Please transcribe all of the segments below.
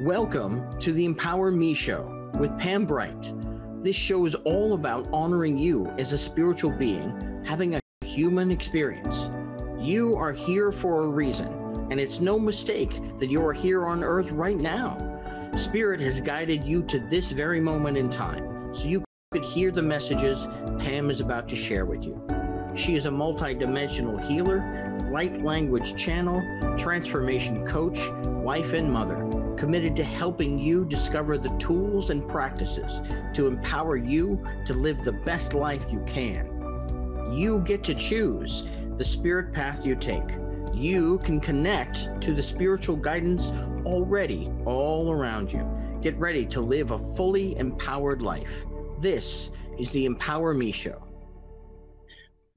Welcome to the Empower Me Show with Pam Bright. This show is all about honoring you as a spiritual being, having a human experience. You are here for a reason, and it's no mistake that you are here on Earth right now. Spirit has guided you to this very moment in time, so you could hear the messages Pam is about to share with you. She is a multi-dimensional healer, light language channel, transformation coach, wife and mother, committed to helping you discover the tools and practices to empower you to live the best life you can. You get to choose the spirit path you take. You can connect to the spiritual guidance already all around you. Get ready to live a fully empowered life. This is the Empower Me Show.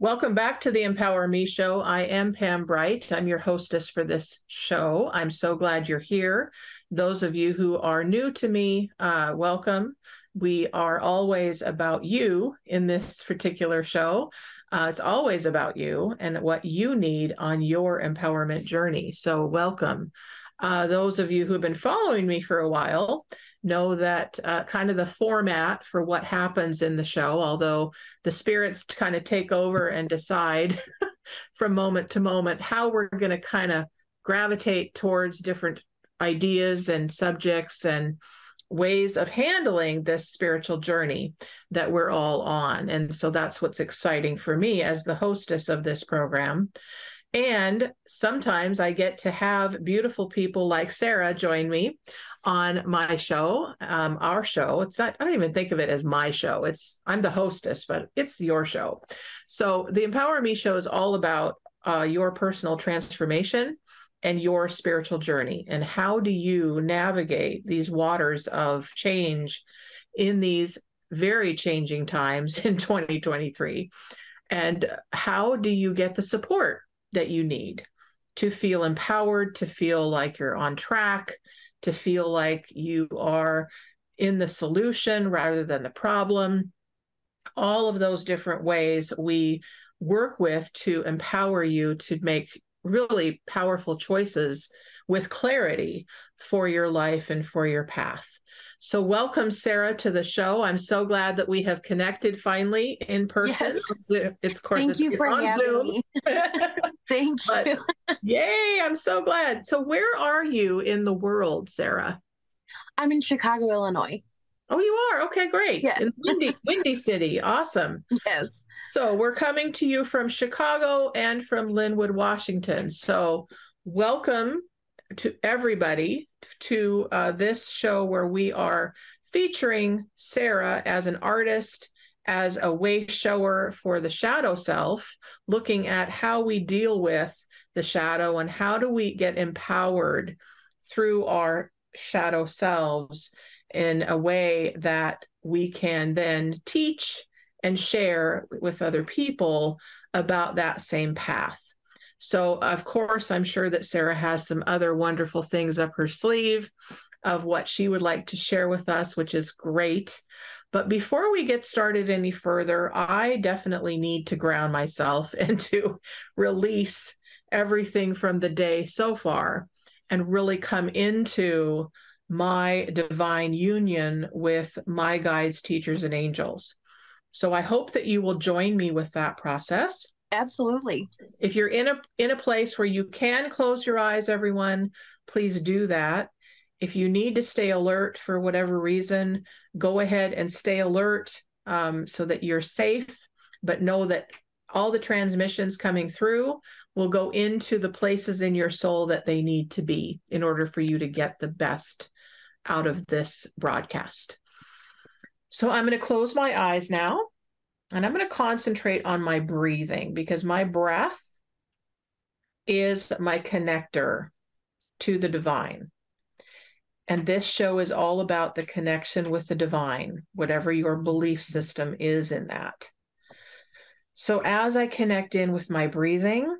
Welcome back to the Empower Me Show. I am Pam Bright. I'm your hostess for this show. I'm so glad you're here. Those of you who are new to me, welcome. We are always about you in this particular show. It's always about you and what you need on your empowerment journey. So welcome. Those of you who have been following me for a while know that kind of the format for what happens in the show, although the spirits kind of take over and decide from moment to moment how we're going to kind of gravitate towards different ideas and subjects and ways of handling this spiritual journey that we're all on. And so that's what's exciting for me as the hostess of this program. And sometimes I get to have beautiful people like Sarah join me on my show, our show. It's not, I don't even think of it as my show. I'm the hostess, but it's your show. So the Empower Me Show is all about your personal transformation and your spiritual journey. And how do you navigate these waters of change in these very changing times in 2023? And how do you get the support that you need to feel empowered, to feel like you're on track, to feel like you are in the solution rather than the problem? All of those different ways we work with to empower you to make really powerful choices with clarity for your life and for your path. So welcome, Sarah, to the show. I'm so glad that we have connected finally in person. Yes. Thank you for having me. Thank you. Yay, I'm so glad. So where are you in the world, Sarah? I'm in Chicago, Illinois. Oh, you are? Okay, great. Yes. In Windy City. Awesome. Yes. So we're coming to you from Chicago and from Linwood, Washington. So welcome to everybody to this show where we are featuring Sarah as an artist, as a way shower for the shadow self, looking at how we deal with the shadow and how do we get empowered through our shadow selves in a way that we can then teach and share with other people about that same path. So, of course, I'm sure that Sarah has some other wonderful things up her sleeve of what she would like to share with us, which is great. But before we get started any further, I definitely need to ground myself and to release everything from the day so far and really come into my divine union with my guides, teachers, and angels. So I hope that you will join me with that process. Absolutely. If you're in a place where you can close your eyes, everyone, please do that. If you need to stay alert for whatever reason, go ahead and stay alert so that you're safe, but know that all the transmissions coming through will go into the places in your soul that they need to be in order for you to get the best out of this broadcast. So I'm going to close my eyes now, and I'm going to concentrate on my breathing because my breath is my connector to the divine. And this show is all about the connection with the divine, whatever your belief system is in that. So as I connect in with my breathing,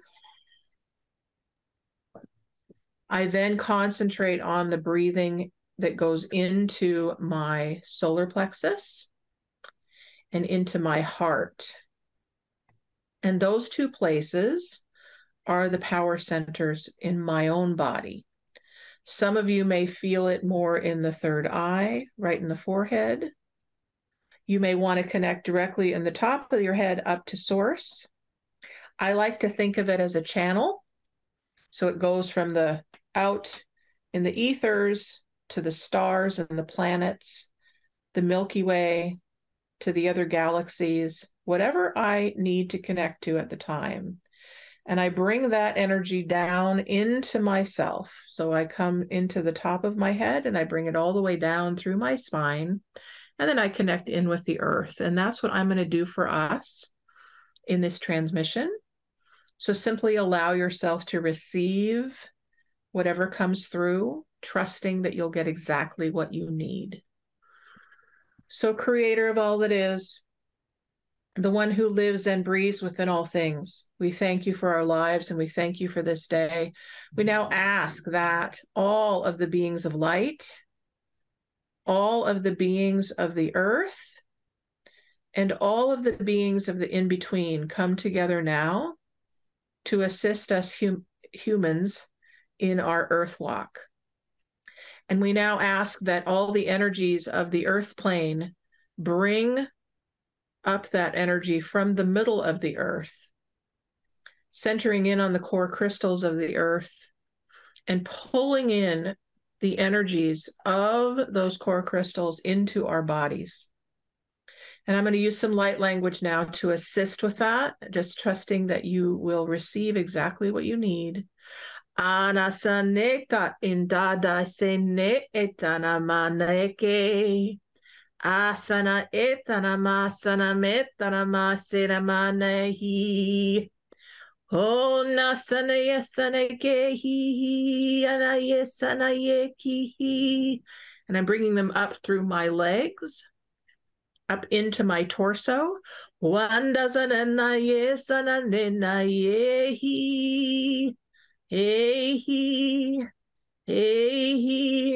I then concentrate on the breathing that goes into my solar plexus and into my heart. And those two places are the power centers in my own body. Some of you may feel it more in the third eye, right in the forehead. You may want to connect directly in the top of your head up to source. I like to think of it as a channel. So it goes from the out in the ethers to the stars and the planets, the Milky Way, to the other galaxies, whatever I need to connect to at the time. And I bring that energy down into myself. So I come into the top of my head and I bring it all the way down through my spine. And then I connect in with the earth. And that's what I'm going to do for us in this transmission. So simply allow yourself to receive whatever comes through, trusting that you'll get exactly what you need. So, Creator of all that is, the one who lives and breathes within all things, we thank you for our lives and we thank you for this day. We now ask that all of the beings of light, all of the beings of the earth, and all of the beings of the in-between come together now to assist us humans in our earth walk. And we now ask that all the energies of the earth plane bring up that energy from the middle of the earth, centering in on the core crystals of the earth and pulling in the energies of those core crystals into our bodies. And I'm going to use some light language now to assist with that, just trusting that you will receive exactly what you need. Anasaneta indada sene etana maneke. Asana etana masana metana masena manehi. Oh nasana yesana kehi ana yesana yekihi. And I'm bringing them up through my legs, up into my torso. Wandasana yesana nena yehi. Hey,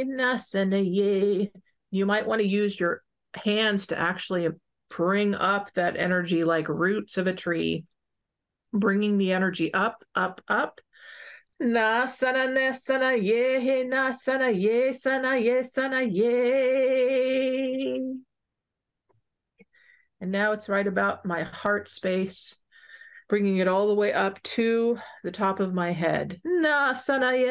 nasana. You might want to use your hands to actually bring up that energy like roots of a tree, bringing the energy up, up, up. Nasana, nasana, ye, nasana, ye, sana, ye, sana, ye. And now it's right about my heart space, bringing it all the way up to the top of my head. Na sana ye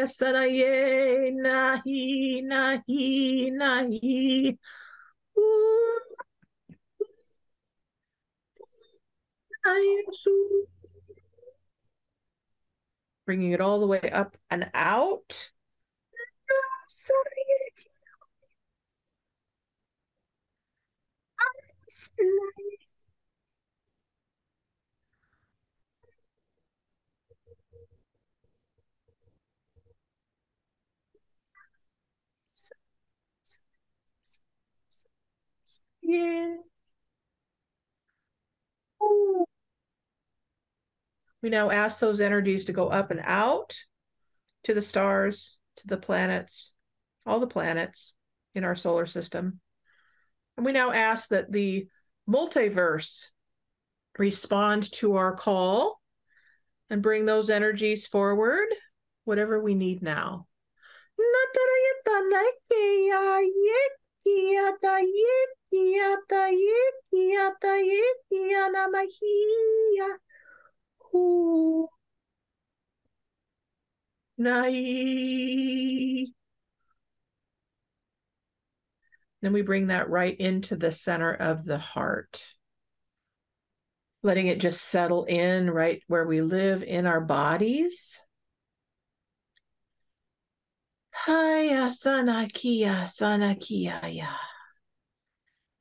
nahi nahi nahi. Bringing it all the way up and out. Yeah. Ooh. We now ask those energies to go up and out to the stars, to the planets, all the planets in our solar system. And we now ask that the multiverse respond to our call and bring those energies forward, whatever we need now. Then we bring that right into the center of the heart, letting it just settle in right where we live in our bodies. Haya sana kia ya.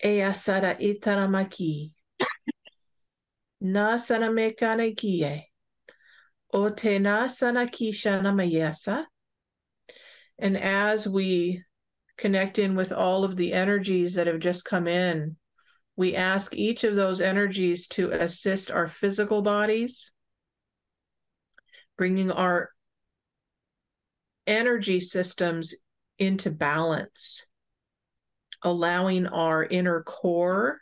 Eya sara itaramaki. Na sana mekane kie. Ote na sana kishana mayesa. And as we connect in with all of the energies that have just come in, we ask each of those energies to assist our physical bodies, bringing our energy systems into balance, allowing our inner core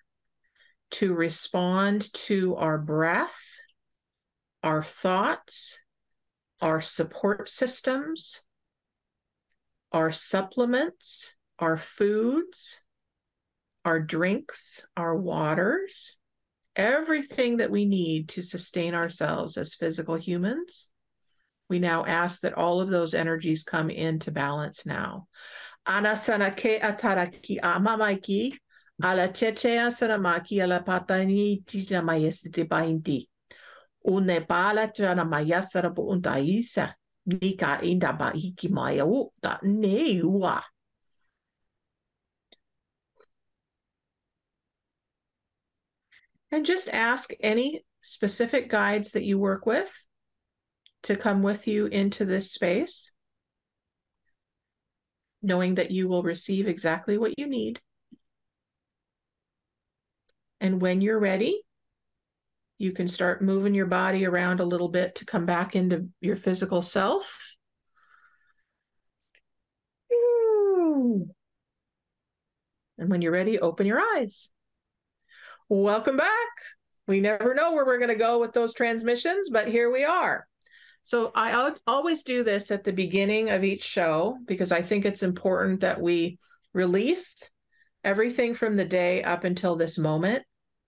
to respond to our breath, our thoughts, our support systems, our supplements, our foods, our drinks, our waters, everything that we need to sustain ourselves as physical humans. We now ask that all of those energies come into balance now. Anasana ke ataraki amamaiki ala cheche asanamaki ala patani tina mayesite bainti. Une bala jana mayasara bu undaisa. Nika inda ba iki maya u da neua. And just ask any specific guides that you work with to come with you into this space, knowing that you will receive exactly what you need. And when you're ready, you can start moving your body around a little bit to come back into your physical self. And when you're ready, open your eyes. Welcome back. We never know where we're going to go with those transmissions, but here we are. So I always do this at the beginning of each show because I think it's important that we release everything from the day up until this moment.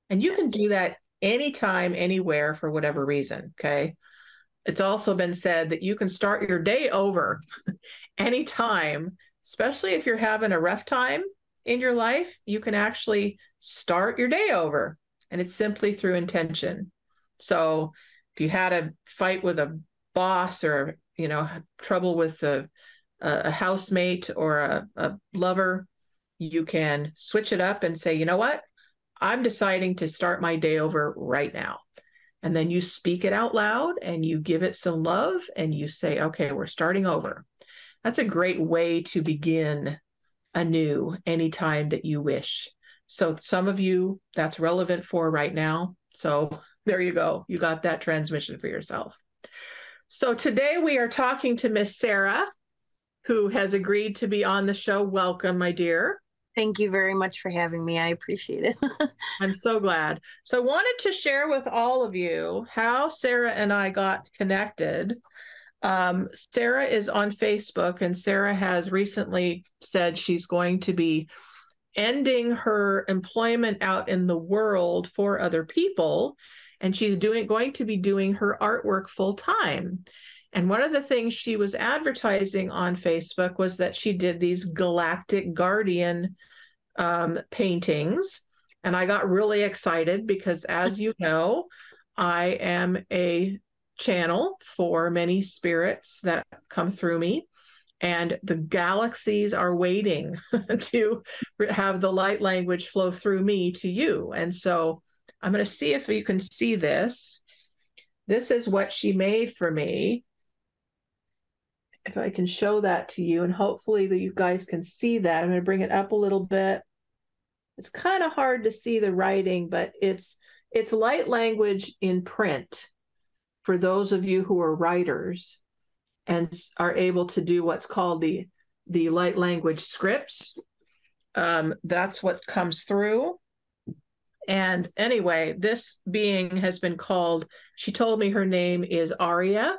And you can do that anytime, anywhere, for whatever reason, okay? It's also been said that you can start your day over anytime, especially if you're having a rough time in your life. You can actually start your day over, and it's simply through intention. So if you had a fight with a boss or, trouble with a housemate or a lover, you can switch it up and say, you know what? I'm deciding to start my day over right now. And then you speak it out loud and you give it some love and you say, okay, we're starting over. That's a great way to begin anew anytime that you wish. So some of you, that's relevant for right now. So there you go. You got that transmission for yourself. So today we are talking to Miss Sarah, who has agreed to be on the show. Welcome, my dear. Thank you very much for having me. I appreciate it. I'm so glad. So I wanted to share with all of you how Sarah and I got connected. Sarah is on Facebook, and Sarah has recently said she's going to be ending her employment out in the world for other people, and she's going to be doing her artwork full time. And one of the things she was advertising on Facebook was that she did these galactic guardian paintings. And I got really excited because, as you know, I am a channel for many spirits that come through me. And the galaxies are waiting to have the light language flow through me to you. And so I'm going to see if you can see this. This is what she made for me. If I can show that to you, and hopefully that you guys can see that. I'm going to bring it up a little bit. It's kind of hard to see the writing, but it's light language in print for those of you who are writers and are able to do what's called the light language scripts. That's what comes through. And anyway, this being has been called, she told me her name is Aria.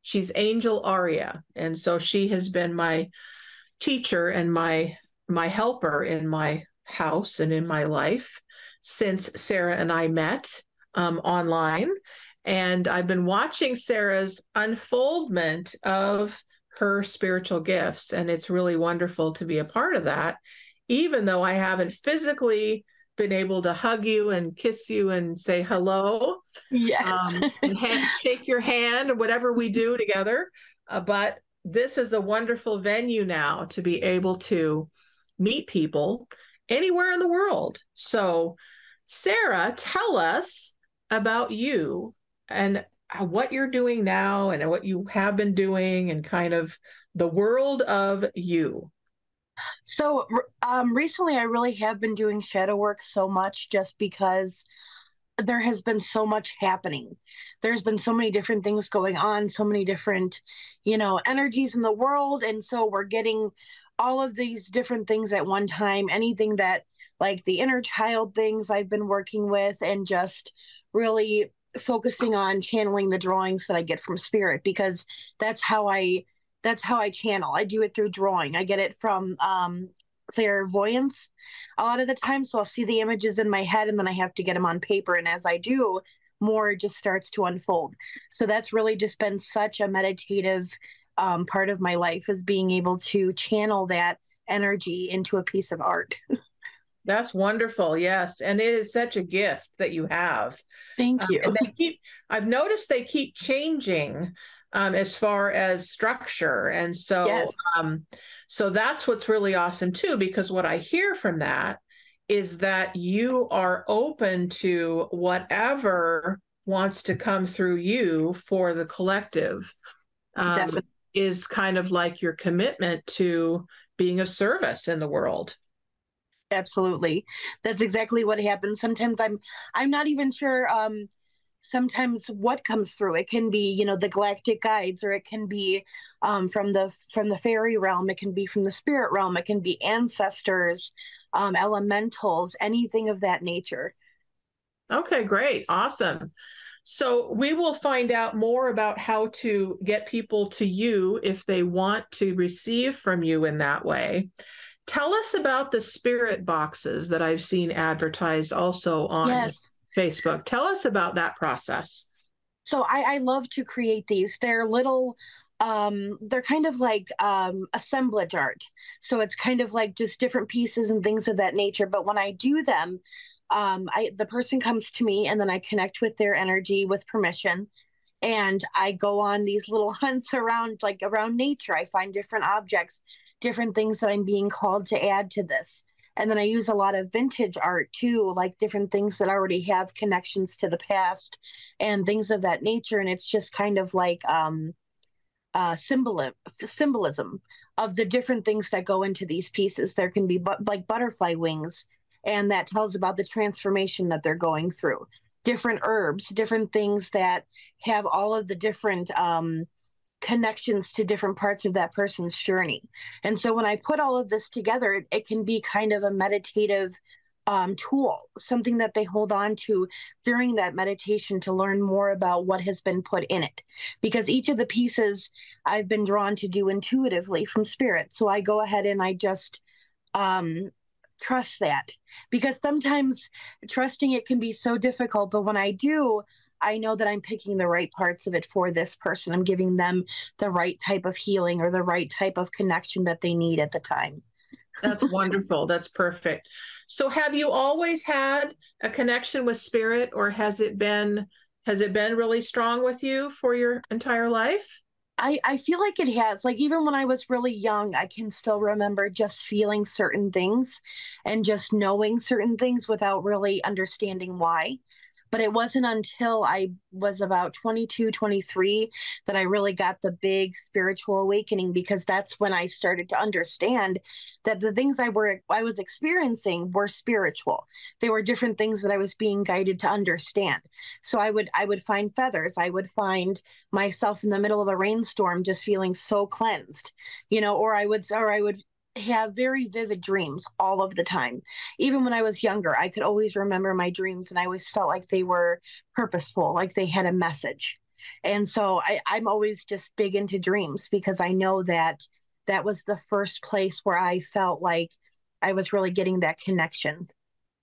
She's Angel Aria. And so she has been my teacher and my helper in my house and in my life since Sarah and I met online. And I've been watching Sarah's unfoldment of her spiritual gifts. And it's really wonderful to be a part of that, even though I haven't physically been able to hug you and kiss you and say hello. Yes. And shake your hand or whatever we do together. But this is a wonderful venue now to be able to meet people anywhere in the world. So Sarah, tell us about you and what you're doing now and what you have been doing and kind of the world of you. So recently I really have been doing shadow work so much just because there has been so much happening. There's been so many different things going on, so many different, energies in the world. And so we're getting all of these different things at one time, anything that like the inner child things I've been working with and just really focusing on channeling the drawings that I get from spirit, because that's how I that's how I channel. I do it through drawing. I get it from clairvoyance a lot of the time. So I'll see the images in my head and then I have to get them on paper. And as I do, more just starts to unfold. So that's really just been such a meditative part of my life, is being able to channel that energy into a piece of art. That's wonderful. Yes. And it is such a gift that you have. Thank you. And I've noticed they keep changing as far as structure. And so, Yes. So that's what's really awesome too, because what I hear from that is that you are open to whatever wants to come through you for the collective. Definitely. Is kind of like your commitment to being of service in the world. Absolutely. That's exactly what happens. Sometimes I'm not even sure sometimes what comes through. It can be, you know, the galactic guides, or it can be from the fairy realm, it can be from the spirit realm, it can be ancestors, elementals, anything of that nature. Okay, great. Awesome. So we will find out more about how to get people to you if they want to receive from you in that way. Tell us about the spirit boxes that I've seen advertised also on Facebook. Tell us about that process. So I love to create these. They're little, they're kind of like assemblage art. So it's kind of like just different pieces and things of that nature. But when I do them, the person comes to me and then I connect with their energy with permission. And I go on these little hunts around nature. I find different objects, different things that I'm being called to add to this. And then I use a lot of vintage art too, like different things that already have connections to the past and things of that nature. And it's just kind of like symbolism of the different things that go into these pieces. There can be like butterfly wings, and that tells about the transformation that they're going through. Different herbs, different things that have all of the different connections to different parts of that person's journey. And so when I put all of this together, it can be kind of a meditative tool, something that they hold on to during that meditation to learn more about what has been put in it. Because each of the pieces I've been drawn to do intuitively from spirit. So I go ahead and I just trust that, because sometimes trusting it can be so difficult. But when I do, I know that I'm picking the right parts of it for this person. I'm giving them the right type of healing or the right type of connection that they need at the time. That's wonderful. That's perfect. So have you always had a connection with spirit, or has it been really strong with you for your entire life? I feel like it has. Like, even when I was really young, I can still remember just feeling certain things and just knowing certain things without really understanding why. But it wasn't until I was about 22, 23 that I really got the big spiritual awakening, because that's when I started to understand that the things I was experiencing were spiritual. They were different things that I was being guided to understand. So I would find feathers. I would find myself in the middle of a rainstorm just feeling so cleansed, you know, or I would have very vivid dreams all of the time. Even when I was younger, I could always remember my dreams, and I always felt like they were purposeful, like they had a message. And so I'm always just big into dreams, because I know that that was the first place where I felt like I was really getting that connection.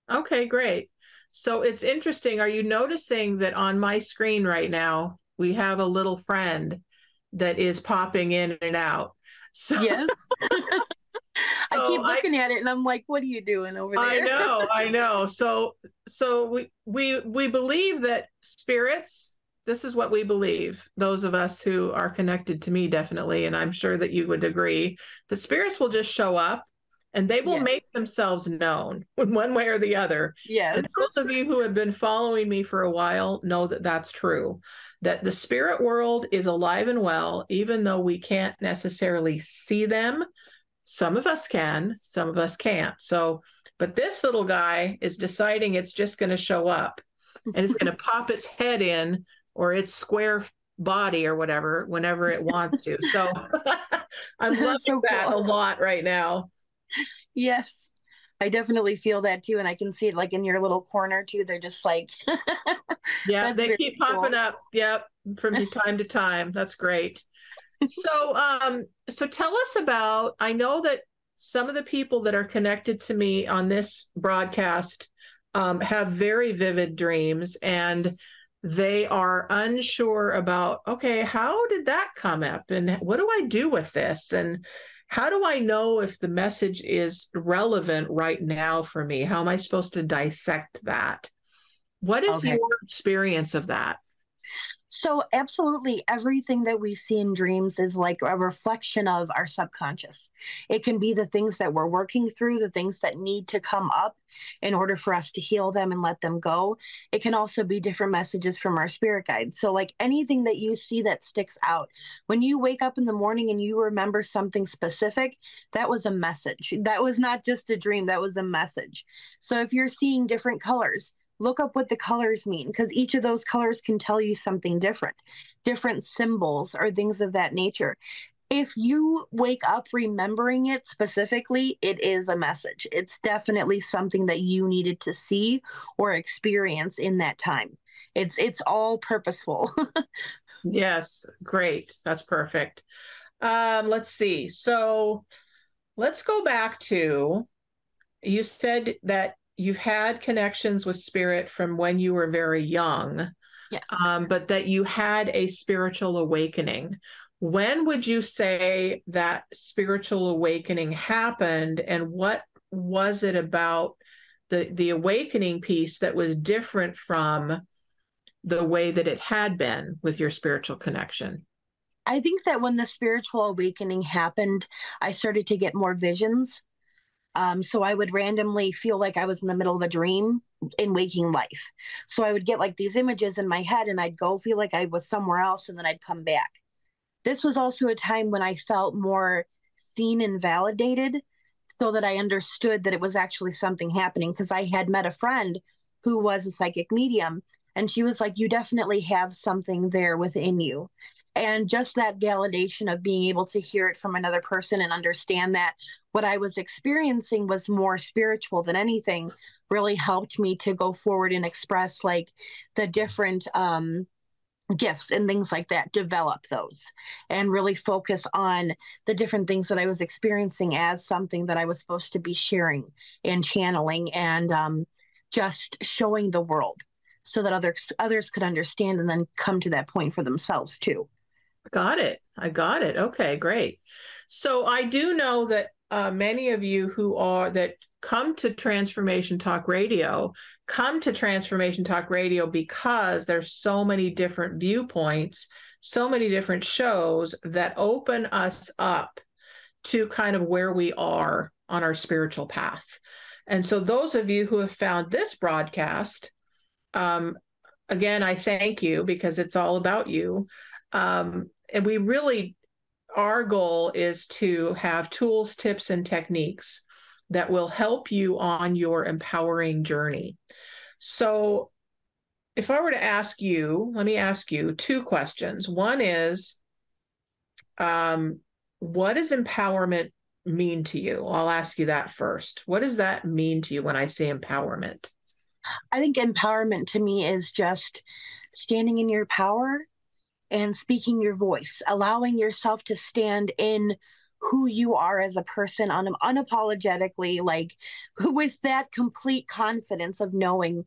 Okay, great. So it's interesting. Are you noticing that on my screen right now, we have a little friend that is popping in and out? So yes. I keep looking at it and I'm like, what are you doing over there? I know. So we believe that spirits, this is what we believe, those of us who are connected to me, definitely, and I'm sure that you would agree, that spirits will just show up and they will make themselves known in one way or the other. Yes. And those of you who have been following me for a while know that that's true, that the spirit world is alive and well, even though we can't necessarily see them. Some of us can, some of us can't. So, but this little guy is deciding it's just going to show up, and it's going to pop its head in, or its square body or whatever, whenever it wants to. So I'm loving that a lot right now. Yes, I definitely feel that too. And I can see it like in your little corner too. They're just like, yeah, they keep popping up. Yep. From time to time. That's great. So tell us about, I know that some of the people that are connected to me on this broadcast have very vivid dreams, and they are unsure about, okay, how did that come up? And what do I do with this? And how do I know if the message is relevant right now for me? How am I supposed to dissect that? What is Okay. your experience of that? So, absolutely, everything that we see in dreams is like a reflection of our subconscious. It can be the things that we're working through, the things that need to come up in order for us to heal them and let them go. It can also be different messages from our spirit guide. So, like anything that you see that sticks out, when you wake up in the morning and you remember something specific, that was a message. That was not just a dream, that was a message. So, if you're seeing different colors, look up what the colors mean, because each of those colors can tell you something different, different symbols or things of that nature. If you wake up remembering it specifically, it is a message. It's definitely something that you needed to see or experience in that time. It's all purposeful. Yes, great. That's perfect. Let's see. So let's go back to, you said that you've had connections with spirit from when you were very young, Yes. but that you had a spiritual awakening. When would you say that spiritual awakening happened, and what was it about the awakening piece that was different from the way that it had been with your spiritual connection? I think that when the spiritual awakening happened, I started to get more visions. So I would randomly feel like I was in the middle of a dream in waking life. So I would get like these images in my head and I'd go feel like I was somewhere else and then I'd come back. This was also a time when I felt more seen and validated so that I understood that it was actually something happening, because I had met a friend who was a psychic medium and she was like, you definitely have something there within you. And just that validation of being able to hear it from another person and understand that what I was experiencing was more spiritual than anything really helped me to go forward and express like the different gifts and things like that, develop those and really focus on the different things that I was experiencing as something that I was supposed to be sharing and channeling and just showing the world so that others could understand and then come to that point for themselves too. Got it. I got it. Okay, great. So I do know that many of you that come to Transformation Talk Radio because there's so many different viewpoints, so many different shows that open us up to kind of where we are on our spiritual path. And so those of you who have found this broadcast, again, I thank you, because it's all about you. And we really, our goal is to have tools, tips, and techniques that will help you on your empowering journey. So if I were to ask you, let me ask you two questions. One is, what does empowerment mean to you? I'll ask you that first. What does that mean to you when I say empowerment? I think empowerment to me is just standing in your power and speaking your voice, allowing yourself to stand in who you are as a person unapologetically, like with that complete confidence of knowing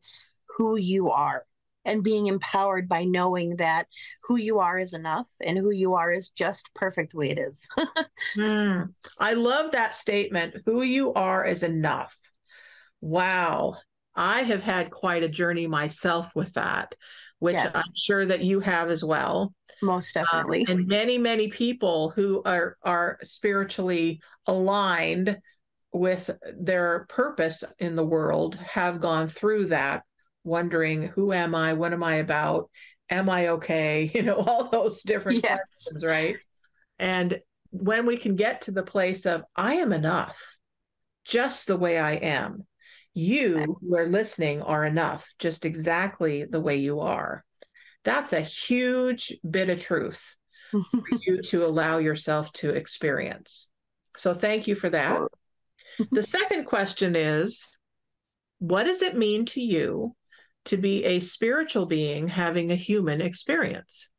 who you are and being empowered by knowing that who you are is enough and who you are is just perfect the way it is. I love that statement. Who you are is enough. Wow. I have had quite a journey myself with that, which yes, I'm sure that you have as well. Most definitely. And many, many people who are spiritually aligned with their purpose in the world have gone through that, wondering, who am I? What am I about? Am I okay? You know, all those different questions, right? And when we can get to the place of, I am enough, just the way I am. You who are listening are enough, just exactly the way you are. That's a huge bit of truth for you to allow yourself to experience. So thank you for that. The second question is, what does it mean to you to be a spiritual being having a human experience?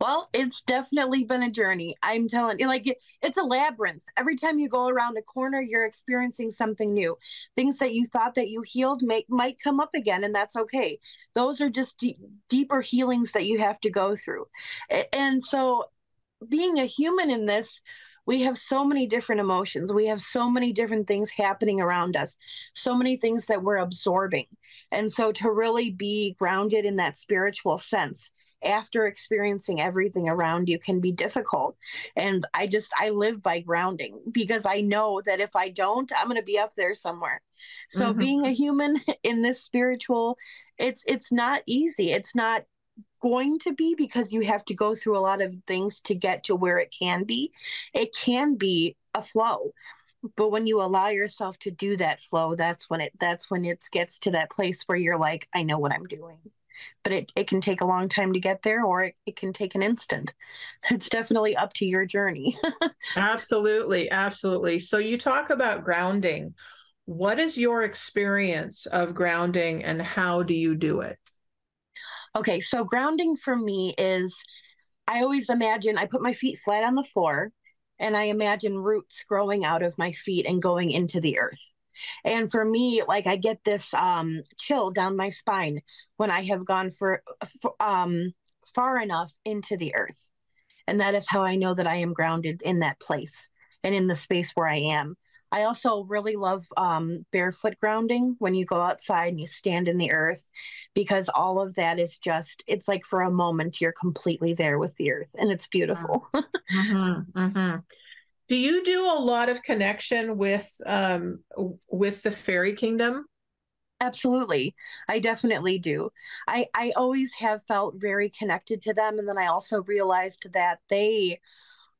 Well, it's definitely been a journey. I'm telling you, like it's a labyrinth. Every time you go around a corner, you're experiencing something new. Things that you thought that you healed might come up again, and that's okay. Those are just deeper healings that you have to go through. And so, being a human in this, we have so many different emotions. We have so many different things happening around us, so many things that we're absorbing. And so to really be grounded in that spiritual sense after experiencing everything around you can be difficult. And I live by grounding because I know that if I don't, I'm going to be up there somewhere. So being a human in this spiritual, it's not easy. It's not going to be because you have to go through a lot of things to get to where it can be. It can be a flow. But when you allow yourself to do that flow, that's when it gets to that place where you're like, I know what I'm doing. But it can take a long time to get there, or it can take an instant. It's definitely up to your journey. Absolutely. Absolutely. So you talk about grounding. What is your experience of grounding and how do you do it? Okay, so grounding for me is I always imagine I put my feet flat on the floor and I imagine roots growing out of my feet and going into the earth. And for me, like I get this chill down my spine when I have gone for far enough into the earth. And that is how I know that I am grounded in that place and in the space where I am. I also really love barefoot grounding when you go outside and you stand in the earth, because all of that is just, it's like for a moment, you're completely there with the earth and it's beautiful. Do you do a lot of connection with the fairy kingdom? Absolutely. I definitely do. I always have felt very connected to them. And then I also realized that they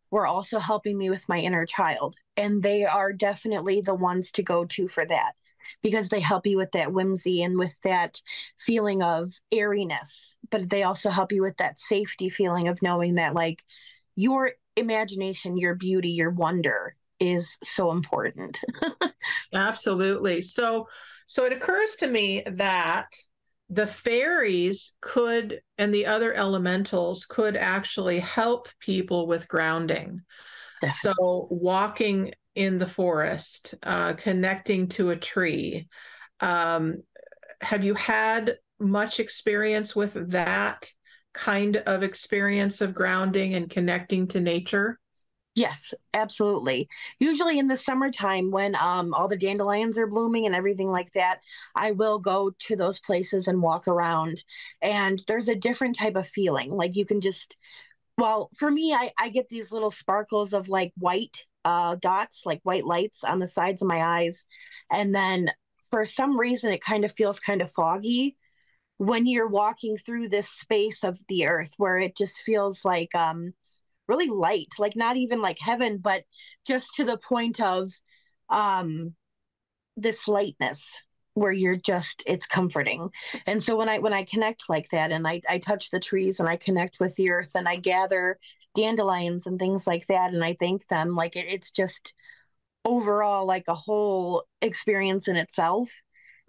were also helping me with my inner child. And they are definitely the ones to go to for that, because they help you with that whimsy and with that feeling of airiness. But they also help you with that safety feeling of knowing that, like, your imagination, your beauty, your wonder is so important. Absolutely. So it occurs to me that the fairies could, and the other elementals could actually help people with grounding. Definitely. So walking in the forest, connecting to a tree. Have you had much experience with that kind of experience of grounding and connecting to nature? Yes, absolutely. Usually in the summertime when all the dandelions are blooming and everything like that, I will go to those places and walk around. And there's a different type of feeling. Like you can just, well, for me, I get these little sparkles of like white dots, like white lights on the sides of my eyes. And then for some reason, it kind of feels kind of foggy when you're walking through this space of the earth where it just feels like really light, like not even like heaven, but just to the point of this lightness where you're just, it's comforting. And so when I connect like that and I touch the trees and I connect with the earth and I gather dandelions and things like that and I thank them, like it's just overall like a whole experience in itself.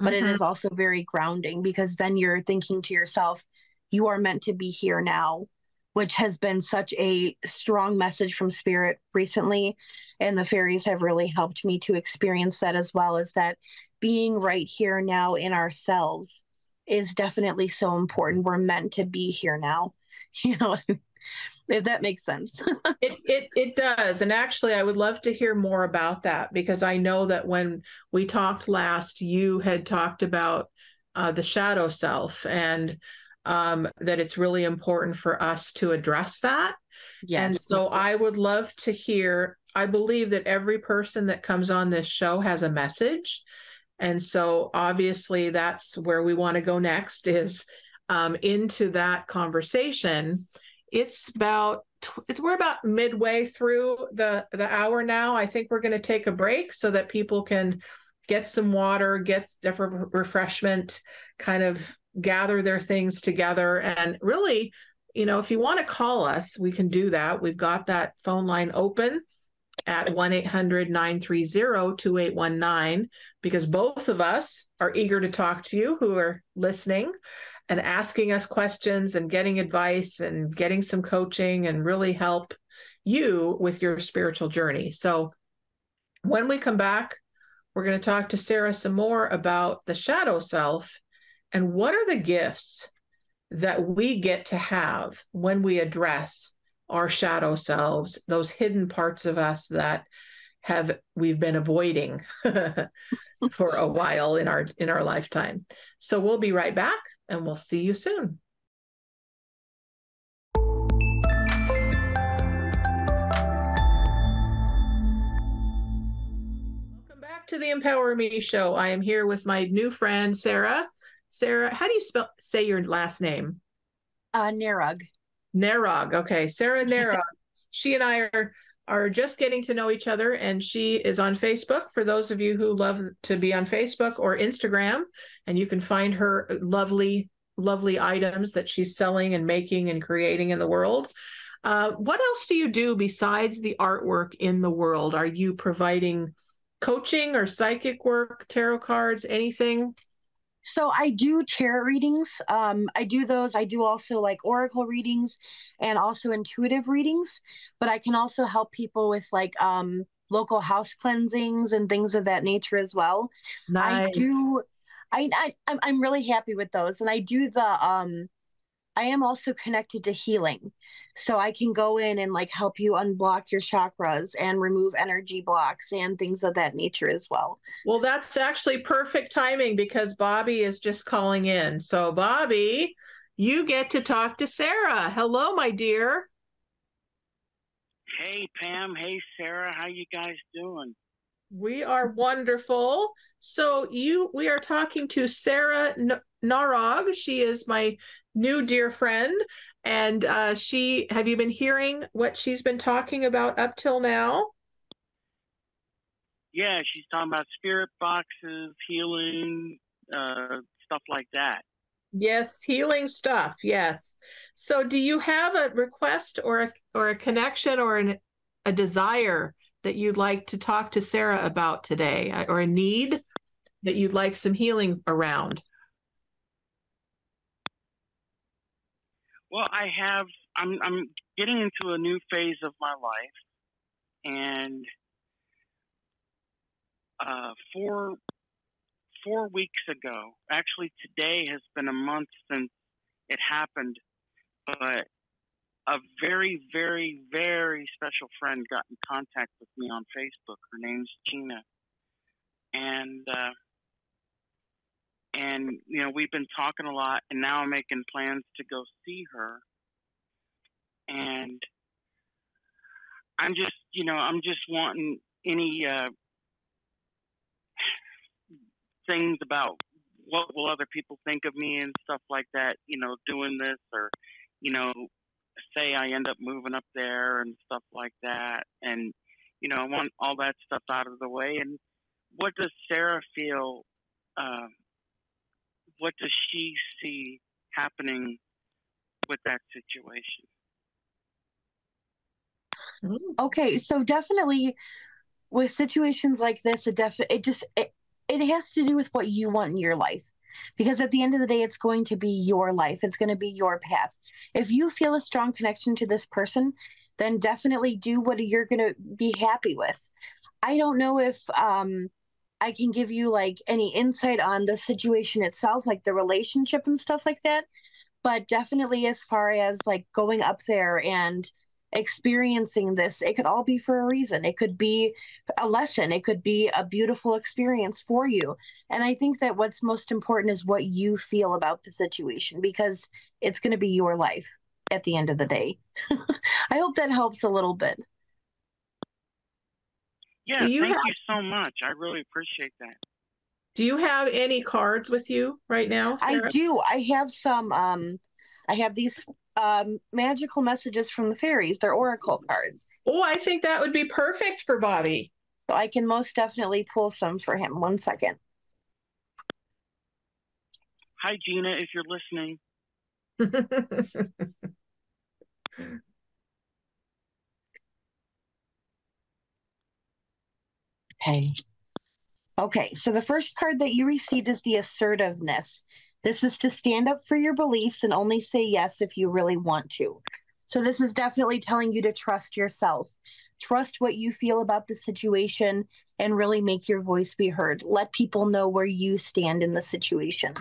But it is also very grounding because then you're thinking to yourself, you are meant to be here now, which has been such a strong message from spirit recently. And the fairies have really helped me to experience that, as well as that being right here now in ourselves is definitely so important. We're meant to be here now, you know, if that makes sense. It does. And actually, I would love to hear more about that, because I know that when we talked last, you had talked about the shadow self, and that it's really important for us to address that. Yes. And so I would love to hear, I believe that every person that comes on this show has a message. And so obviously that's where we want to go next, is into that conversation. We're about midway through the hour now. I think we're going to take a break so that people can get some water, get different refreshment, kind of gather their things together. And really, if you want to call us, we can do that. We've got that phone line open at 1-800-930-2819, because both of us are eager to talk to you who are listening. and asking us questions and getting advice and getting some coaching and really help you with your spiritual journey. So when we come back, we're going to talk to Sarah some more about the shadow self and what are the gifts that we get to have when we address our shadow selves, those hidden parts of us that we've been avoiding for a while in our lifetime. So we'll be right back and we'll see you soon. Welcome back to the Empower Me Show. I am here with my new friend, Sarah. Sarah, how do you say your last name? Narug. Narug. Okay, Sarah Narug. She and I are just getting to know each other, and she is on Facebook for those of you who love to be on Facebook or Instagram, and you can find her lovely items that she's selling and making and creating in the world. What else do you do besides the artwork in the world? Are you providing coaching or psychic work, tarot cards, anything? So I do tarot readings. I do those. I do also like oracle readings and also intuitive readings, but I can also help people with like local house cleansings and things of that nature as well. Nice. I'm really happy with those. And I do I am also connected to healing. So I can go in and like help you unblock your chakras and remove energy blocks and things of that nature as well. Well, that's actually perfect timing because Bobby is just calling in. So Bobby, you get to talk to Sarah. Hello, my dear. Hey, Pam. Hey, Sarah. How you guys doing? We are wonderful. So we are talking to Sarah Narug. She is my new dear friend. And have you been hearing what she's been talking about up till now? Yeah, she's talking about spirit boxes, healing, stuff like that. Yes, healing stuff. Yes. So do you have a request or a connection or a desire that you'd like to talk to Sarah about today, or a need that you'd like some healing around? Well, I'm getting into a new phase of my life, and 4 weeks ago, actually today has been a month since it happened, but a very, very, very special friend got in contact with me on Facebook. Her name's Gina, and you know, we've been talking a lot, and now I'm making plans to go see her. And I'm just wanting any things about what will other people think of me and stuff like that, you know, doing this, or, you know, say I end up moving up there and stuff like that. And, you know, I want all that stuff out of the way. And what does Sarah feel? What does she see happening with that situation? Okay, so definitely with situations like this, it has to do with what you want in your life. Because at the end of the day, it's going to be your life. It's going to be your path. If you feel a strong connection to this person, then definitely do what you're going to be happy with. I don't know if I can give you like any insight on the situation itself, like the relationship and stuff like that. But definitely as far as like going up there and experiencing this, it could all be for a reason. It could be a lesson. It could be a beautiful experience for you. And I think that what's most important is what you feel about the situation, because it's going to be your life at the end of the day. I hope that helps a little bit. Yeah, thank you so much. I really appreciate that. Do you have any cards with you right now, Sarah? I do. I have some, I have these magical messages from the fairies. They're oracle cards. Oh, I think that would be perfect for Bobby. So I can most definitely pull some for him. 1 second. Hi, Gina, if you're listening. Hey. Okay, so the first card that you received is the assertiveness. This is to stand up for your beliefs and only say yes if you really want to. So this is definitely telling you to trust yourself. Trust what you feel about the situation and really make your voice be heard. Let people know where you stand in the situation.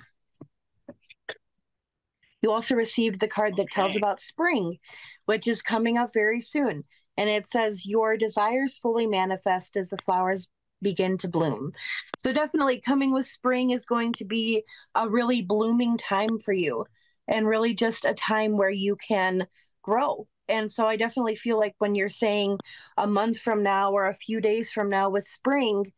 You also received the card that tells about spring, which is coming up very soon. And it says, your desires fully manifest as the flowers begin to bloom. So definitely coming with spring is going to be a really blooming time for you, and really just a time where you can grow. And so I definitely feel like when you're saying a month from now or a few days from now with spring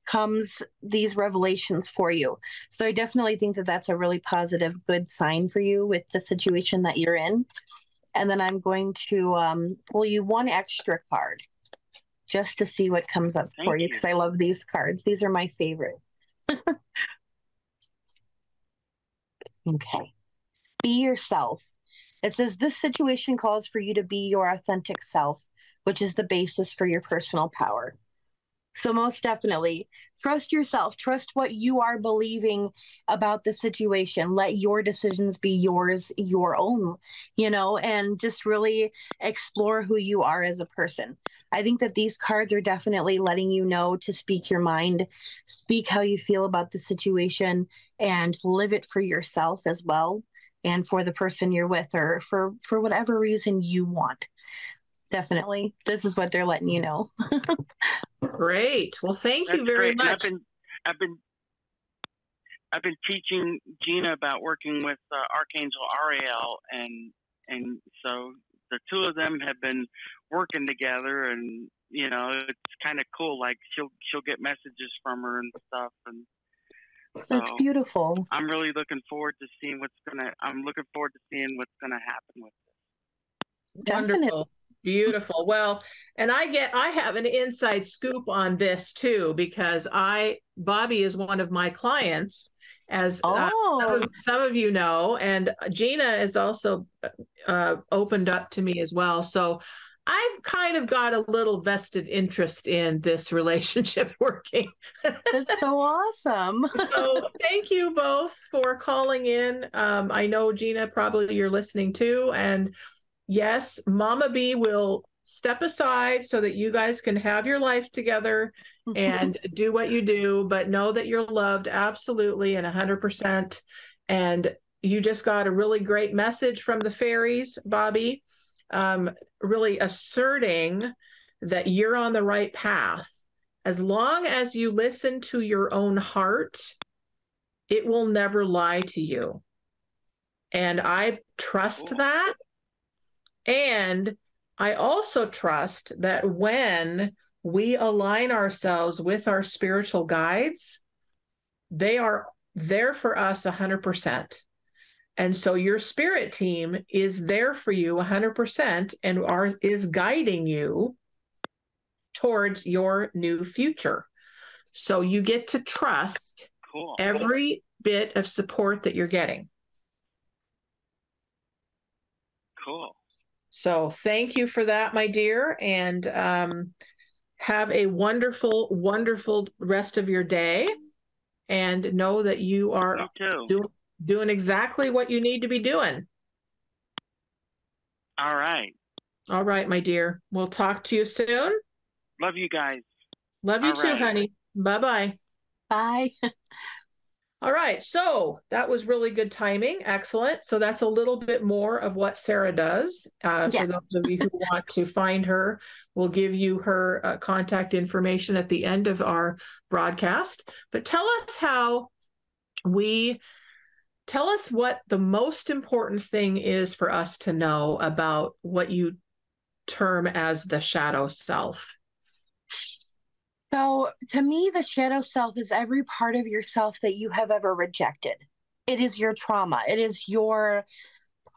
comes these revelations for you. So I definitely think that that's a really positive, good sign for you with the situation that you're in. And then I'm going to pull you one extra card just to see what comes up for you, because I love these cards. These are my favorite. Okay. Be yourself. It says this situation calls for you to be your authentic self, which is the basis for your personal power. So most definitely trust yourself, trust what you are believing about the situation. Let your decisions be yours, your own, and just really explore who you are as a person. I think that these cards are definitely letting you know to speak your mind, speak how you feel about the situation, and live it for yourself as well, and for the person you're with, or for whatever reason you want. Definitely. This is what they're letting you know. Great. Well, thank you very much. I've been teaching Gina about working with Archangel Ariel, and so the two of them have been working together, and it's kind of cool. Like she'll get messages from her and stuff, and so that's beautiful. I'm really looking forward to seeing what's gonna happen with this. Definitely. Wonderful. Beautiful. Well, and I have an inside scoop on this too, because Bobby is one of my clients, as some of you know, and Gina is also opened up to me as well. So I've kind of got a little vested interest in this relationship working. That's so awesome. So thank you both for calling in. I know, Gina, probably you're listening too, and yes, Mama B will step aside so that you guys can have your life together and do what you do, but know that you're loved absolutely and 100%. And you just got a really great message from the fairies, Bobby, really asserting that you're on the right path. As long as you listen to your own heart, it will never lie to you. And I trust that. And I also trust that when we align ourselves with our spiritual guides, they are there for us 100%. And so your spirit team is there for you 100% and is guiding you towards your new future. So you get to trust every bit of support that you're getting. Cool. So thank you for that, my dear, and have a wonderful, wonderful rest of your day, and know that you are doing exactly what you need to be doing. All right. All right, my dear. We'll talk to you soon. Love you guys. Love you too, honey. Bye-bye. Bye. All right, so that was really good timing. Excellent. So that's a little bit more of what Sarah does. For those of you who want to find her, we'll give you her contact information at the end of our broadcast. But tell us what the most important thing is for us to know about what you term as the shadow self. So to me, the shadow self is every part of yourself that you have ever rejected. It is your trauma. It is your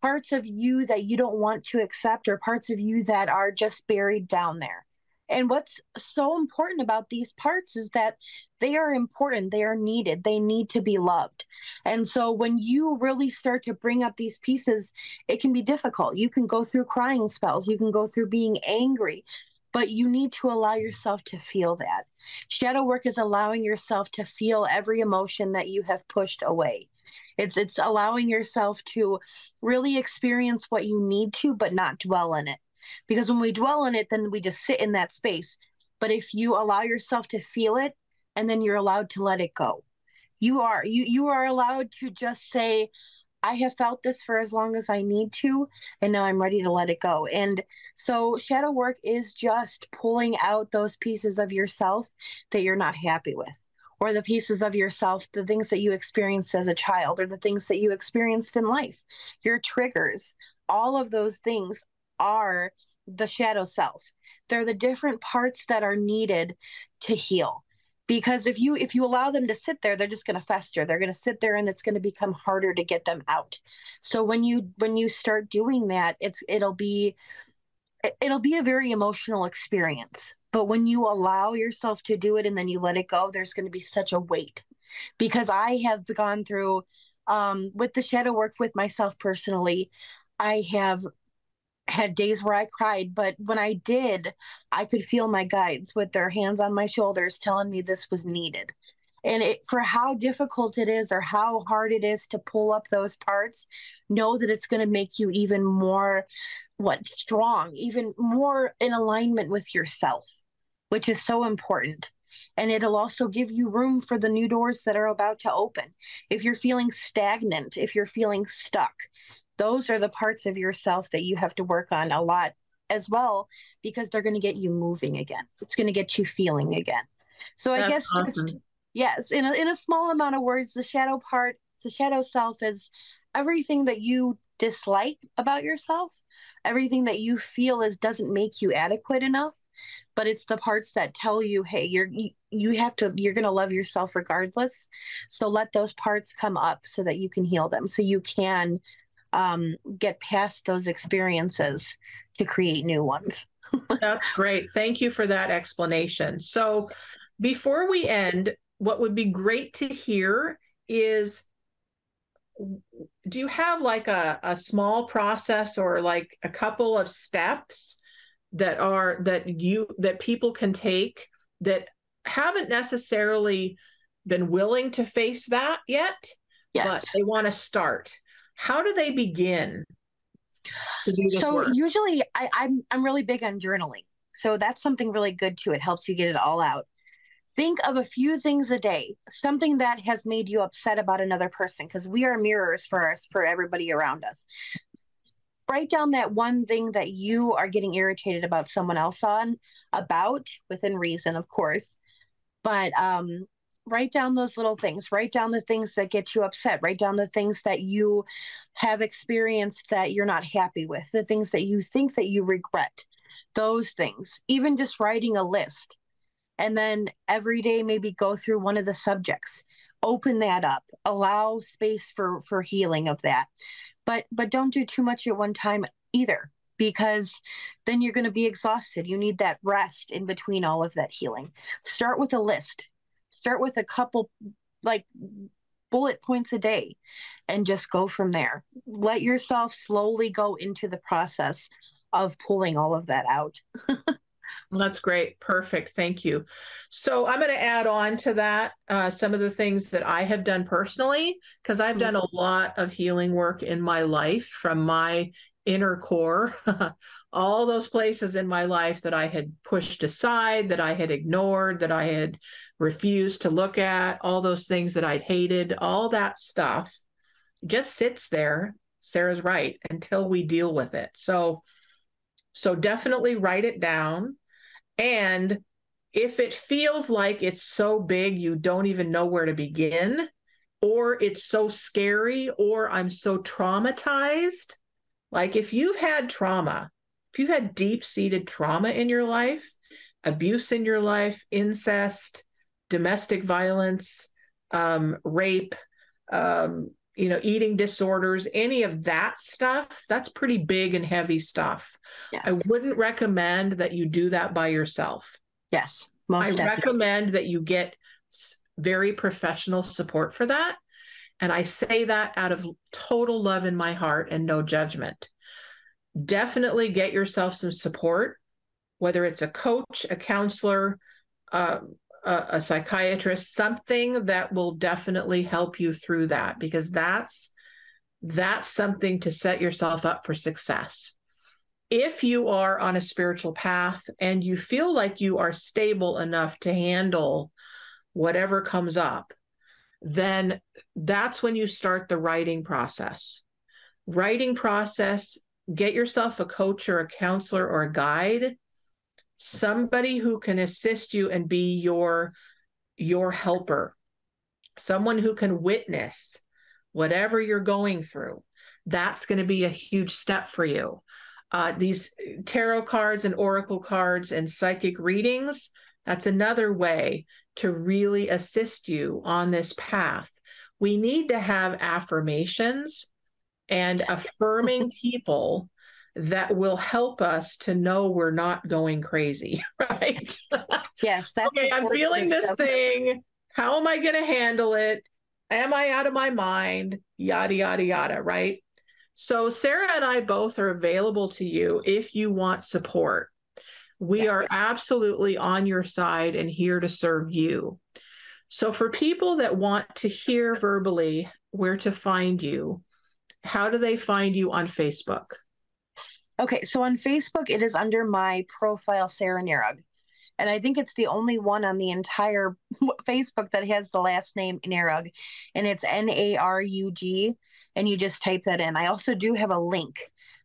parts of you that you don't want to accept, or parts of you that are just buried down there. And what's so important about these parts is that they are important. They are needed. They need to be loved. And so when you really start to bring up these pieces, it can be difficult. You can go through crying spells. You can go through being angry. But you need to allow yourself to feel that. Shadow work is allowing yourself to feel every emotion that you have pushed away. It's allowing yourself to really experience what you need to, but not dwell in it. Because when we dwell in it, then we just sit in that space. But if you allow yourself to feel it, and then you're allowed to let it go, you are allowed to just say, I have felt this for as long as I need to, and now I'm ready to let it go. And so shadow work is just pulling out those pieces of yourself that you're not happy with, or the pieces of yourself, the things that you experienced as a child, or the things that you experienced in life, your triggers. All of those things are the shadow self. They're the different parts that are needed to heal. Because if you allow them to sit there, they're just going to fester. They're going to sit there, and it's going to become harder to get them out. So when you start doing that, it'll be a very emotional experience. But when you allow yourself to do it and then you let it go, there's going to be such a weight. Because I have gone through with the shadow work with myself personally, I have had days where I cried, but when I did, I could feel my guides with their hands on my shoulders telling me this was needed. And for how difficult it is or how hard it is to pull up those parts, know that it's going to make you even more strong, even more in alignment with yourself, which is so important. And it'll also give you room for the new doors that are about to open. If you're feeling stagnant, if you're feeling stuck, those are the parts of yourself that you have to work on a lot as well, because they're going to get you moving again. It's going to get you feeling again. So I guess awesome. Just, yes, in a small amount of words, the shadow self is everything that you dislike about yourself, everything that you feel doesn't make you adequate enough, but it's the parts that tell you, hey, you're going to love yourself regardless. So let those parts come up so that you can heal them, so you can get past those experiences to create new ones. That's great. Thank you for that explanation. So before we end, what would be great to hear is, do you have like a small process or like a couple of steps that people can take that haven't necessarily been willing to face that yet, Yes, but they want to start? How do they begin to do this work? Usually I'm really big on journaling. So that's something really good too. It helps you get it all out. Think of a few things a day, something that has made you upset about another person, because we are mirrors for everybody around us. Write down that one thing that you are getting irritated about someone else within reason, of course. But write down those little things. Write down the things that get you upset. Write down the things that you have experienced that you're not happy with, the things that you think that you regret, those things. Even just writing a list. And then every day, maybe go through one of the subjects. Open that up. Allow space for healing of that. But don't do too much at one time either, because then you're going to be exhausted. You need that rest in between all of that healing. Start with a list. Start with a couple bullet points a day and just go from there. Let yourself slowly go into the process of pulling all of that out. That's great. Perfect. Thank you. So I'm going to add on to that some of the things that I have done personally, because I've done a lot of healing work in my life from my inner core, all those places in my life that I had pushed aside, that I had ignored, that I had refused to look at, all those things that I'd hated, all that stuff just sits there. Sarah's right, until we deal with it. So definitely write it down. And if it feels like it's so big, you don't even know where to begin, or it's so scary, or I'm so traumatized, like if you've had trauma, if you've had deep-seated trauma in your life, abuse in your life, incest, domestic violence, rape, eating disorders, any of that stuff, that's pretty big and heavy stuff. Yes. I wouldn't recommend that you do that by yourself. Yes, most definitely. Recommend that you get very professional support for that. And I say that out of total love in my heart and no judgment. Definitely get yourself some support, whether it's a coach, a counselor, a a psychiatrist, something that will definitely help you through that, because that's something to set yourself up for success. If you are on a spiritual path and you feel like you are stable enough to handle whatever comes up, then that's when you start the writing process. Get yourself a coach or a counselor or a guide, somebody who can assist you and be your helper, someone who can witness whatever you're going through. That's going to be a huge step for you. These tarot cards and oracle cards and psychic readings, that's another way to really assist you on this path. We need to have affirmations and affirming people that will help us to know we're not going crazy, right? Yes. That's okay, I'm feeling this thing. How am I going to handle it? Am I out of my mind? Yada, yada, yada, right? So Sarah and I both are available to you if you want support. We are absolutely on your side and here to serve you. So for people that want to hear verbally where to find you, how do they find you on Facebook? Okay, so on Facebook, it is under my profile, Sarah Narug. And I think it's the only one on the entire Facebook that has the last name Narug. And it's Narug. And you just type that in. I also do have a link,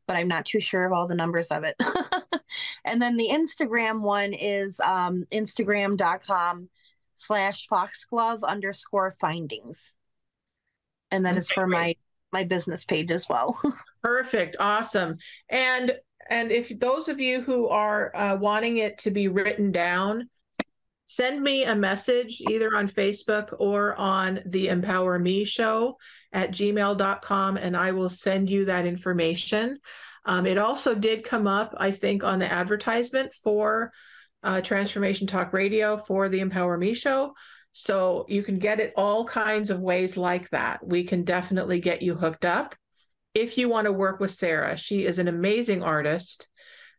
but I'm not too sure of all the numbers of it. And then the Instagram one is Instagram.com/foxglove_findings. And that is for my business page as well. Perfect. Awesome. And if those of you who are wanting it to be written down, send me a message either on Facebook or on the Empower Me Show at gmail.com, and I will send you that information. It also did come up, I think, on the advertisement for Transformation Talk Radio for the Empower Me Show. So you can get it all kinds of ways like that. We can definitely get you hooked up. If you want to work with Sarah, she is an amazing artist,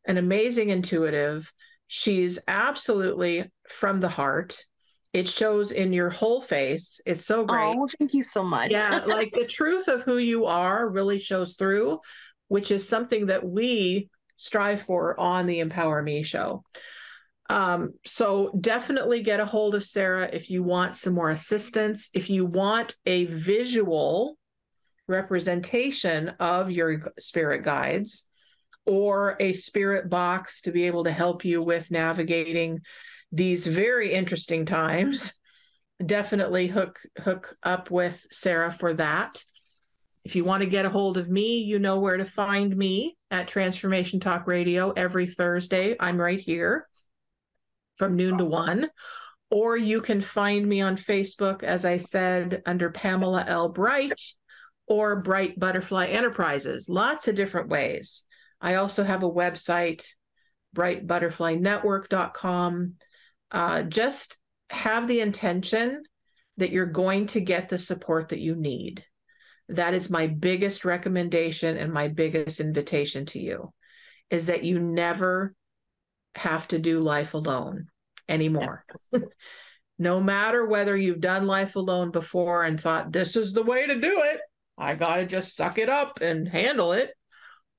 an amazing intuitive. She's absolutely from the heart. It shows in your whole face. It's so great. Oh, thank you so much. Yeah, like the truth of who you are really shows through, which is something that we strive for on the Empower Me Show. So definitely get a hold of Sarah if you want some more assistance. If you want a visual representation of your spirit guides or a spirit box to be able to help you with navigating these very interesting times, definitely hook up with Sarah for that. If you want to get a hold of me, you know where to find me at Transformation Talk Radio every Thursday. I'm right here from noon to 1. Or you can find me on Facebook, as I said, under Pamela L. Bright or Bright Butterfly Enterprises. Lots of different ways. I also have a website, brightbutterflynetwork.com. Just have the intention that you're going to get the support that you need. That is my biggest recommendation and my biggest invitation to you, is that you never have to do life alone anymore. No matter whether you've done life alone before and thought, this is the way to do it, I got to just suck it up and handle it.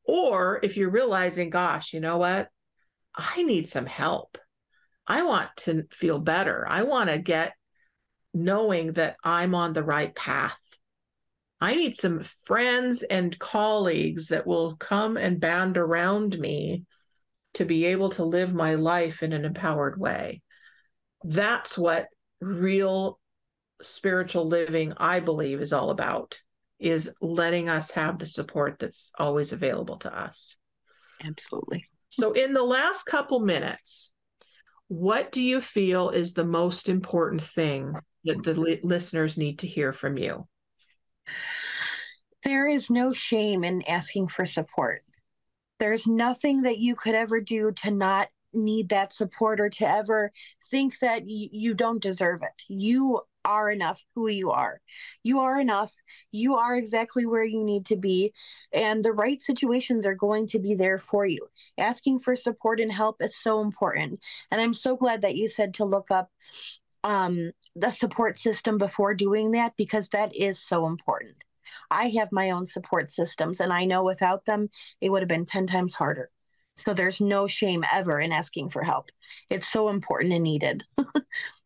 Or if you're realizing, gosh, you know what? I need some help. I want to feel better. I want to get knowing that I'm on the right path. I need some friends and colleagues that will come and band around me to be able to live my life in an empowered way. That's what real spiritual living, I believe, is all about, is letting us have the support that's always available to us. Absolutely. So in the last couple minutes, what do you feel is the most important thing that the listeners need to hear from you? There is no shame in asking for support. There's nothing that you could ever do to not need that support or to ever think that you don't deserve it. You are enough who you are. You are enough. You are exactly where you need to be. And the right situations are going to be there for you. Asking for support and help is so important. And I'm so glad that you said to look up the support system before doing that, because that is so important. I have my own support systems, and I know without them, it would have been 10 times harder. So there's no shame ever in asking for help. It's so important and needed.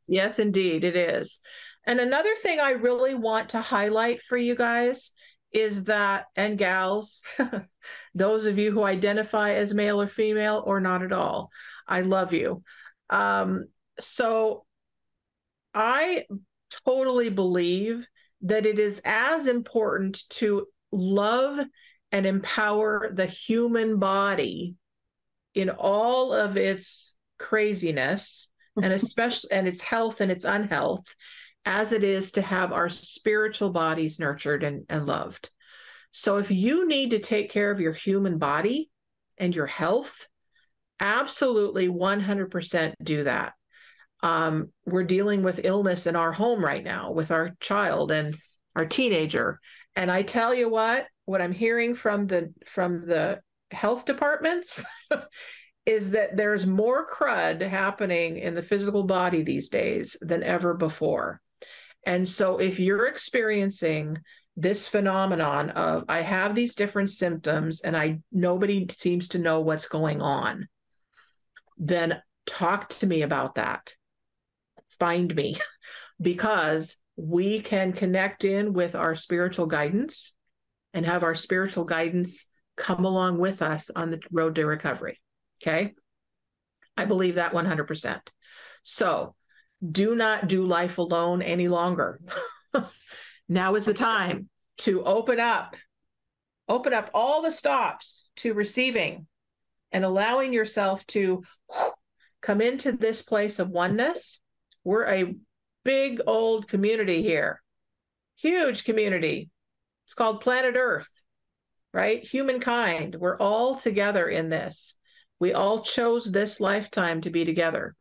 Yes, indeed, it is. And another thing I really want to highlight for you guys is that, and gals, those of you who identify as male or female or not at all, I love you. So I totally believe that it is as important to love and empower the human body in all of its craziness, and especially and its health and its unhealth, as it is to have our spiritual bodies nurtured and loved. So if you need to take care of your human body and your health, absolutely 100% do that. We're dealing with illness in our home right now with our child and our teenager. And I tell you what I'm hearing from the health departments is that there's more crud happening in the physical body these days than ever before. And so if you're experiencing this phenomenon of, I have these different symptoms and nobody seems to know what's going on, then talk to me about that. Find me, because we can connect in with our spiritual guidance and have our spiritual guidance come along with us on the road to recovery. Okay. I believe that 100%. So do not do life alone any longer. Now is the time to open up all the stops to receiving and allowing yourself to come into this place of oneness. We're a big old community here, huge community. It's called planet Earth, right? Humankind. We're all together in this. We all chose this lifetime to be together.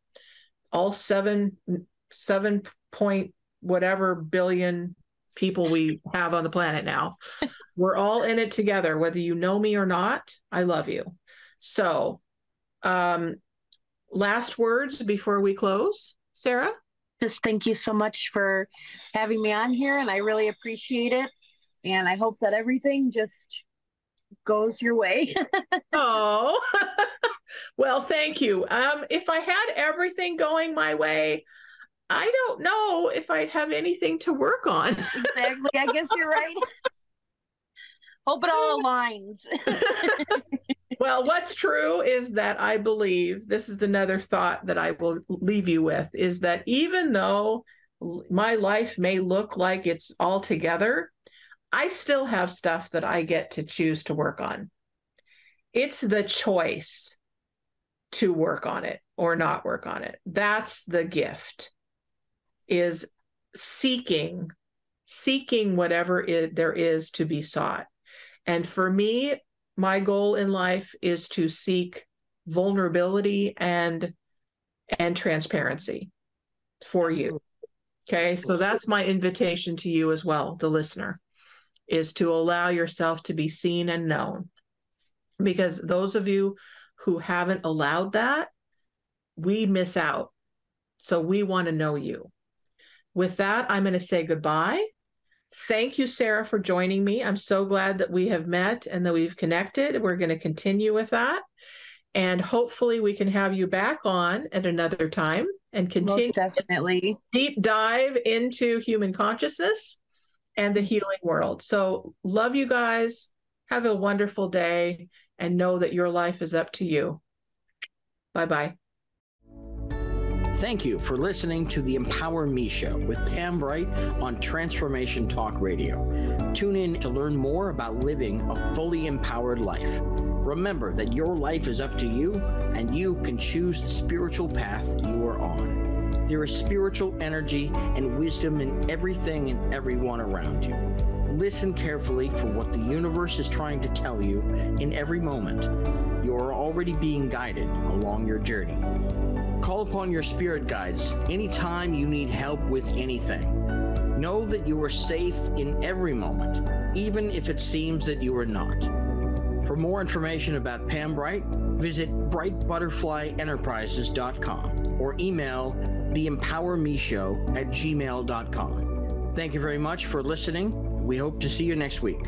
All 7 point whatever billion people we have on the planet now. We're all in it together, whether you know me or not. I love you. So, last words before we close, Sarah? Just thank you so much for having me on here, and I really appreciate it. And I hope that everything just goes your way. Oh, well, thank you. If I had everything going my way, I don't know if I'd have anything to work on. Exactly. I guess you're right. Hope it all aligns. Well, what's true is that I believe, this is another thought that I will leave you with, is that even though my life may look like it's all together, I still have stuff that I get to choose to work on. It's the choice to work on it or not work on it. That's the gift, is seeking whatever there is to be sought. And for me, my goal in life is to seek vulnerability and transparency for you. Okay, so that's my invitation to you as well, the listener, is to allow yourself to be seen and known. Because those of you who haven't allowed that, we miss out. So we want to know you. With that, I'm going to say goodbye. Thank you, Sarah, for joining me. I'm so glad that we have met and that we've connected. We're going to continue with that. And hopefully we can have you back on at another time and continue. Most definitely. Deep dive into human consciousness and the healing world. So love you guys. Have a wonderful day and know that your life is up to you. Bye-bye. Thank you for listening to the Empower Me Show with Pam Bright on Transformation Talk Radio. Tune in to learn more about living a fully empowered life. Remember that your life is up to you, and you can choose the spiritual path you are on. There is spiritual energy and wisdom in everything and everyone around you. Listen carefully for what the universe is trying to tell you in every moment. You are already being guided along your journey. Call upon your spirit guides anytime you need help with anything. Know that you are safe in every moment, even if it seems that you are not. For more information about Pam Bright, visit brightbutterflyenterprises.com or email theempowermeshow@gmail.com. Thank you very much for listening. We hope to see you next week.